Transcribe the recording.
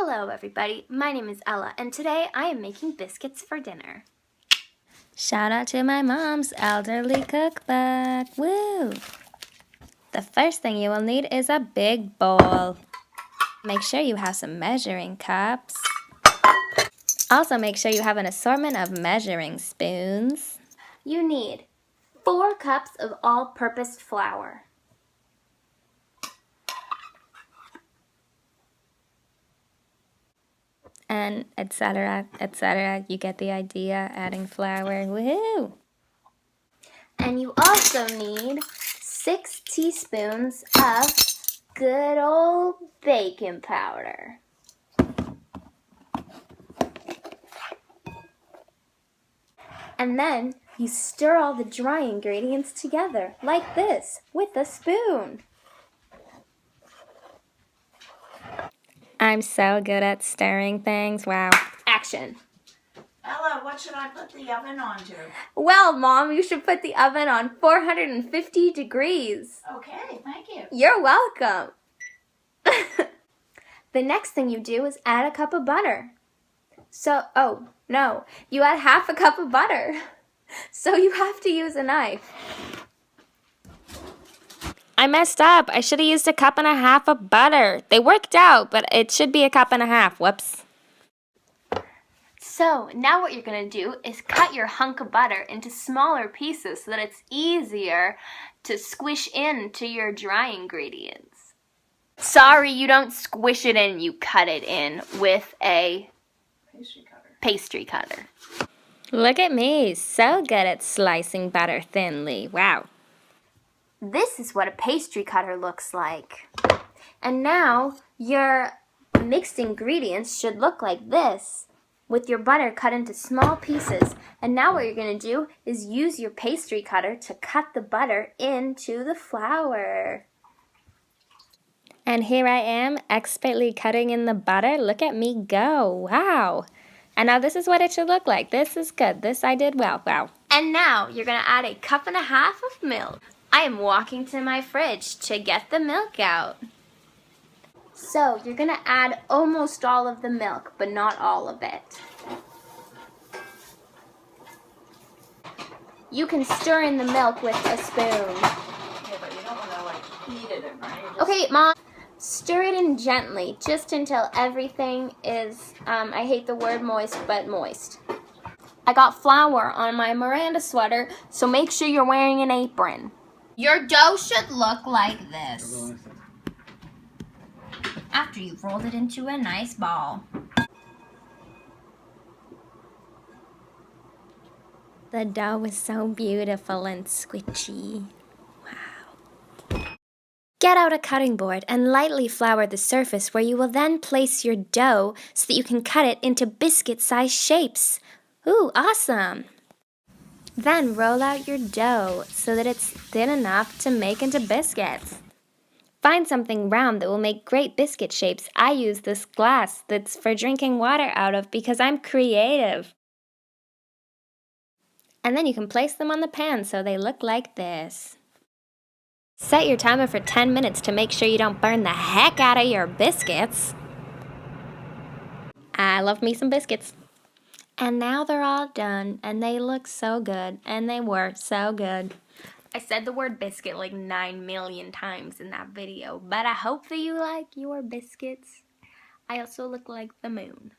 Hello everybody, my name is Ella and today I am making biscuits for dinner. Shout out to my mom's elderly cookbook, woo! The first thing you will need is a big bowl. Make sure you have some measuring cups. Also make sure you have an assortment of measuring spoons. You need 4 cups of all-purpose flour. And etc., etc. You get the idea, adding flour, woohoo! And you also need 6 teaspoons of good old baking powder. And then you stir all the dry ingredients together, like this, with a spoon. I'm so good at stirring things, wow. Action. Ella, what should I put the oven on to? Well, Mom, you should put the oven on 450 degrees. Okay, thank you. You're welcome. The next thing you do is add a cup of butter. You add half a cup of butter. So you have to use a knife. I messed up. I should have used a cup and a half of butter. They worked out, but it should be a cup and a half. Whoops. So now what you're going to do is cut your hunk of butter into smaller pieces so that it's easier to squish into your dry ingredients. Sorry, you don't squish it in, you cut it in with a pastry cutter. Look at me, so good at slicing butter thinly. Wow. This is what a pastry cutter looks like. And now your mixed ingredients should look like this, with your butter cut into small pieces. And now what you're going to do is use your pastry cutter to cut the butter into the flour. And here I am, expertly cutting in the butter. Look at me go. Wow. And now this is what it should look like. This is good. This I did well. Wow. And now you're going to add a cup and a half of milk. I am walking to my fridge to get the milk out. So you're going to add almost all of the milk, but not all of it. You can stir in the milk with a spoon. Yeah, but you don't want to heat it in, right? Okay, Mom. Stir it in gently, just until everything is, I hate the word moist, but moist. I got flour on my Miranda sweater, so make sure you're wearing an apron. Your dough should look like this after you've rolled it into a nice ball. The dough is so beautiful and squishy. Get out a cutting board and lightly flour the surface where you will then place your dough so that you can cut it into biscuit-sized shapes. Ooh, awesome! Then roll out your dough so that it's thin enough to make into biscuits. Find something round that will make great biscuit shapes. I use this glass that's for drinking water out of because I'm creative. And then you can place them on the pan so they look like this. Set your timer for 10 minutes to make sure you don't burn the heck out of your biscuits. I love me some biscuits. And now they're all done, and they look so good, and they were so good. I said the word biscuit like 9 million times in that video, but I hope that you like your biscuits. I also look like the moon.